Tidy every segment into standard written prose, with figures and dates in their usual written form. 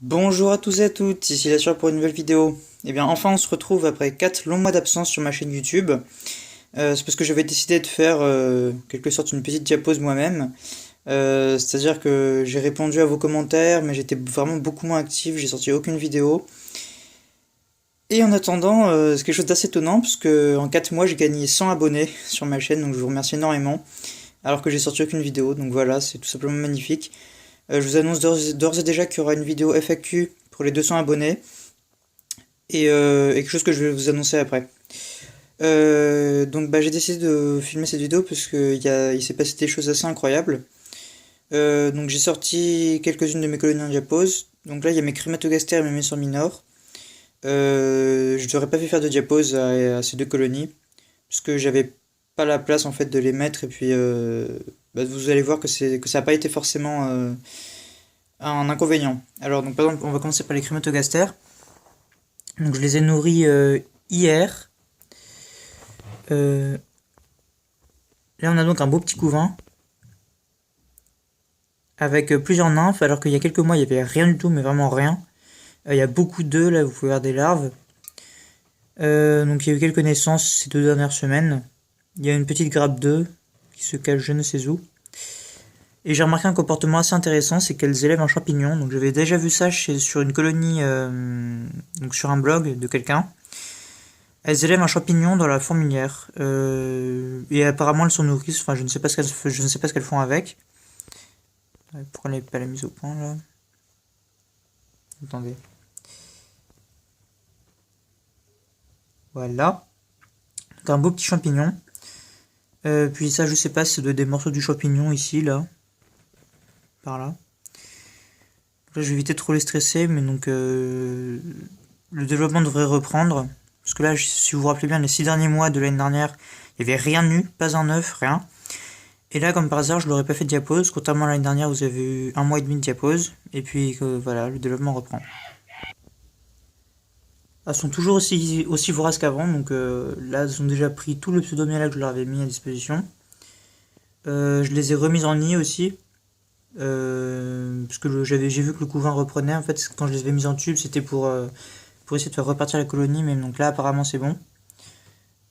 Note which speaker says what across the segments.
Speaker 1: Bonjour à tous et à toutes, ici la pour une nouvelle vidéo. Et bien enfin on se retrouve après 4 longs mois d'absence sur ma chaîne YouTube. C'est parce que j'avais décidé de faire quelque sorte une petite diapose moi-même. C'est-à-dire que j'ai répondu à vos commentaires mais j'étais vraiment beaucoup moins actif, j'ai sorti aucune vidéo. Et en attendant, c'est quelque chose d'assez étonnant parce que en 4 mois j'ai gagné 100 abonnés sur ma chaîne, donc je vous remercie énormément. Alors que j'ai sorti aucune vidéo, donc voilà, c'est tout simplement magnifique. Je vous annonce d'ores et déjà qu'il y aura une vidéo FAQ pour les 200 abonnés et quelque chose que je vais vous annoncer après. Donc bah, j'ai décidé de filmer cette vidéo parce qu'il s'est passé des choses assez incroyables. Donc j'ai sorti quelques-unes de mes colonies en diapose. Donc là il y a mes crématogastères et mes messors minors. Je n'aurais pas fait faire de diapose à ces deux colonies parce que j'avais pas la place en fait de les mettre et puis bah, vous allez voir que ça n'a pas été forcément un inconvénient. Alors donc par exemple on va commencer par les crématogastères. Donc je les ai nourris hier. Euh, Là on a donc un beau petit couvain avec plusieurs nymphes alors qu'il y a quelques mois il n'y avait rien du tout mais vraiment rien. Il y a beaucoup d'œufs là, vous pouvez voir des larves. Donc il y a eu quelques naissances ces 2 dernières semaines. Il y a une petite grappe d'œufs qui se cache je ne sais où. Et j'ai remarqué un comportement assez intéressant, c'est qu'elles élèvent un champignon. Donc j'avais déjà vu ça sur une colonie, donc sur un blog de quelqu'un. Elles élèvent un champignon dans la fourmilière. Et apparemment elles sont nourrices. Enfin je ne sais pas je ne sais pas ce qu'elles font avec. Pourquoi elle n'est pas la mise au point là? Attendez. Voilà. Donc un beau petit champignon. Puis ça je sais pas, c'est des morceaux du champignon ici là. Par là. Là, je vais éviter de trop les stresser, mais donc le développement devrait reprendre. Parce que là, si vous vous rappelez bien, les 6 derniers mois de l'année dernière, il n'y avait rien eu, pas un œuf, rien. Et là, comme par hasard, je l'aurais pas fait de diapose. Contrairement à l'année dernière, vous avez eu 1 mois et demi de diapose. Et puis voilà, le développement reprend. Elles sont toujours aussi voraces qu'avant, donc là, elles ont déjà pris tout le pseudomiel que je leur avais mis à disposition. Je les ai remises en nid aussi. Parce que j'ai vu que le couvain reprenait. En fait, quand je les avais mises en tube, c'était pour essayer de faire repartir la colonie, mais donc là apparemment c'est bon.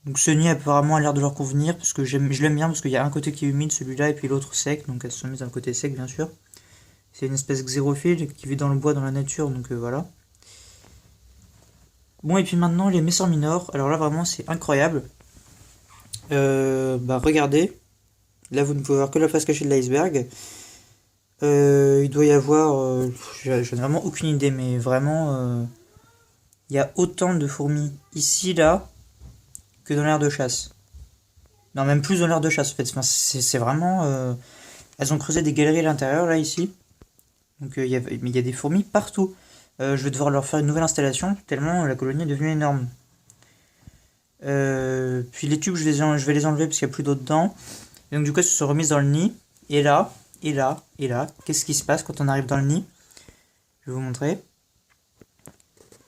Speaker 1: Donc ce nid apparemment a l'air de leur convenir, parce que je l'aime bien, parce qu'il y a un côté qui est humide, celui-là, et puis l'autre sec, donc elles se sont mises dans le côté sec bien sûr. C'est une espèce xérophile qui vit dans le bois, dans la nature, donc voilà. Bon, et puis maintenant les messors minors, alors là vraiment c'est incroyable. Bah regardez, là vous ne pouvez voir que la face cachée de l'iceberg. Il doit y avoir, j'en ai vraiment aucune idée, mais vraiment, il y a autant de fourmis ici, là, que dans l'aire de chasse. Non, même plus dans l'aire de chasse, en fait. Enfin, c'est vraiment. Elles ont creusé des galeries à l'intérieur, là, ici. Donc, mais il y a des fourmis partout. Je vais devoir leur faire une nouvelle installation, tellement la colonie est devenue énorme. Puis les tubes, je vais les enlever parce qu'il n'y a plus d'eau dedans. Et donc, du coup, elles se sont remises dans le nid. Et là, et là, et là, qu'est-ce qui se passe quand on arrive dans le nid? Je vais vous montrer.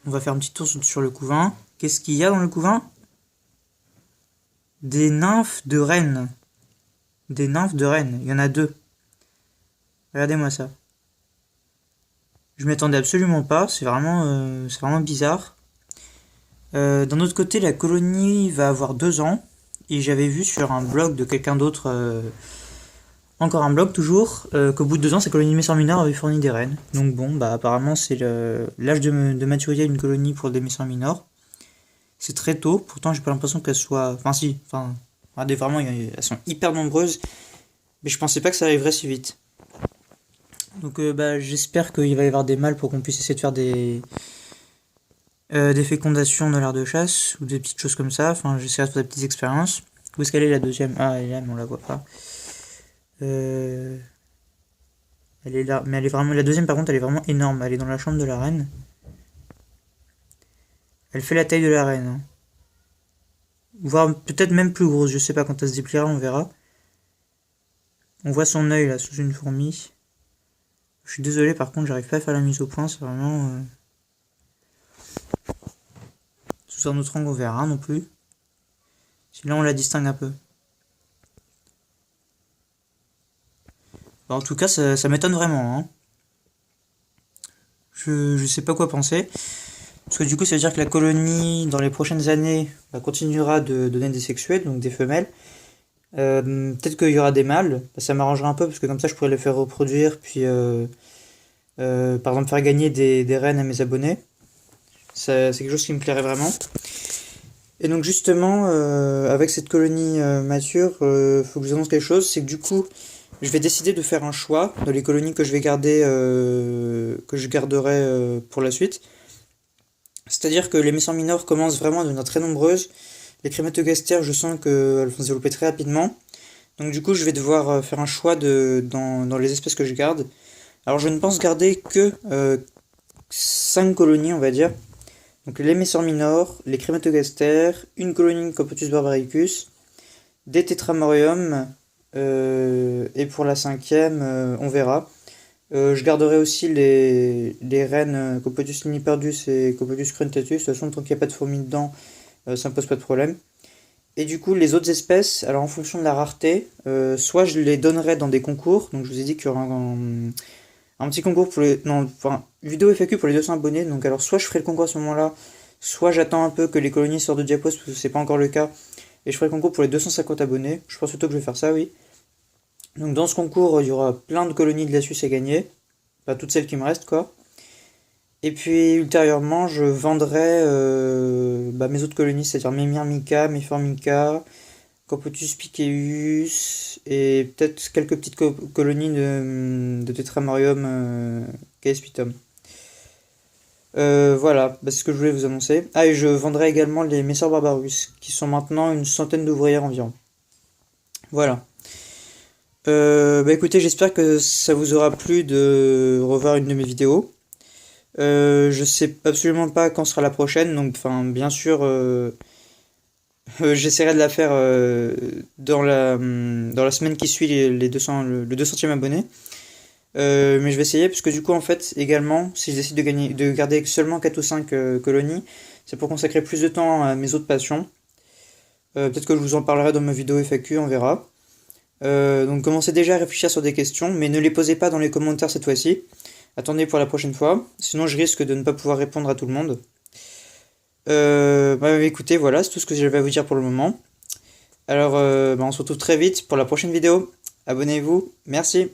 Speaker 1: On va faire un petit tour sur le couvain. Qu'est-ce qu'il y a dans le couvain? Des nymphes de reines. Des nymphes de reines. Il y en a 2. Regardez-moi ça. Je m'y attendais absolument pas. C'est vraiment bizarre. D'un autre côté, la colonie va avoir 2 ans. Et j'avais vu sur un blog de quelqu'un d'autre, encore un blog toujours, qu'au bout de 2 ans, sa colonie messeurs mineurs avait fourni des reines. Donc bon, bah apparemment c'est l'âge de maturité d'une colonie pour des messeurs mineurs. C'est très tôt, pourtant j'ai pas l'impression qu'elles soient. Enfin si, enfin. Regardez vraiment, elles sont hyper nombreuses. Mais je pensais pas que ça arriverait si vite. Donc bah, j'espère qu'il va y avoir des mâles pour qu'on puisse essayer de faire des fécondations dans l'aire de chasse, ou des petites choses comme ça. Enfin, j'essaierai de faire des petites expériences. Où est-ce qu'elle est la deuxième? Ah, elle est là, mais on la voit pas. Euh, Elle est là, mais elle est vraiment. La deuxième par contre, elle est vraiment énorme. Elle est dans la chambre de la reine. Elle fait la taille de la reine, hein. Voire peut-être même plus grosse, je sais pas, quand elle se dépliera, on verra. On voit son œil là sous une fourmi. Je suis désolé, par contre, j'arrive pas à faire la mise au point, c'est vraiment. Sous un autre angle, on verra non plus. Si là, on la distingue un peu. Bah, en tout cas, ça m'étonne vraiment, hein. je sais pas quoi penser. Parce que du coup, ça veut dire que la colonie, dans les prochaines années, bah, continuera de donner des sexuels, donc des femelles. Peut-être qu'il y aura des mâles, bah, ça m'arrangera un peu parce que comme ça je pourrais les faire reproduire, puis par exemple faire gagner des reines à mes abonnés. C'est quelque chose qui me plairait vraiment. Et donc justement, avec cette colonie mature, faut que je vous annonce quelque chose, c'est que du coup, je vais décider de faire un choix dans les colonies que je vais garder, que je garderai pour la suite. C'est-à-dire que les Messants mineurs commencent vraiment à devenir très nombreuses. Les crématogastères, je sens qu'elles vont se développer très rapidement. Donc du coup, je vais devoir faire un choix dans les espèces que je garde. Alors je ne pense garder que 5 colonies, on va dire. Donc les Messors minors, les crématogastères, une colonie Copotus barbaricus, des tétramoriums, et pour la cinquième, on verra. Je garderai aussi les reines Copotus liniperdus et Copotus cruntatus. De toute façon, tant qu'il n'y a pas de fourmis dedans, ça me pose pas de problème. Et du coup, les autres espèces, alors en fonction de la rareté, soit je les donnerai dans des concours. Donc je vous ai dit qu'il y aura un petit concours pour les. Non, enfin, vidéo FAQ pour les 200 abonnés. Donc alors, soit je ferai le concours à ce moment-là, soit j'attends un peu que les colonies sortent de Diapos, parce que c'est pas encore le cas. Et je ferai le concours pour les 250 abonnés. Je pense plutôt que je vais faire ça, oui. Donc dans ce concours, il y aura plein de colonies de la Suisse à gagner. Pas toutes celles qui me restent, quoi. Et puis ultérieurement, je vendrai bah, mes autres colonies, c'est-à-dire mes Myrmica, mes Formica, Corpotus piceus et peut-être quelques petites colonies de Tetramorium caespitum. Voilà, bah, c'est ce que je voulais vous annoncer. Ah, et je vendrai également les Messor barbarus, qui sont maintenant une centaine d'ouvrières environ. Voilà. Bah écoutez, j'espère que ça vous aura plu de revoir une de mes vidéos. Je sais absolument pas quand sera la prochaine, donc enfin bien sûr j'essaierai de la faire dans la semaine qui suit les 200, le 200e abonné. Mais je vais essayer parce que du coup en fait également si je décide de garder seulement 4 ou 5 colonies, c'est pour consacrer plus de temps à mes autres passions. Peut-être que je vous en parlerai dans ma vidéo FAQ, on verra. Donc commencez déjà à réfléchir sur des questions, mais ne les posez pas dans les commentaires cette fois-ci. Attendez pour la prochaine fois, sinon je risque de ne pas pouvoir répondre à tout le monde. Bah, écoutez, voilà, c'est tout ce que j'avais à vous dire pour le moment. Alors, bah, on se retrouve très vite pour la prochaine vidéo. Abonnez-vous, merci.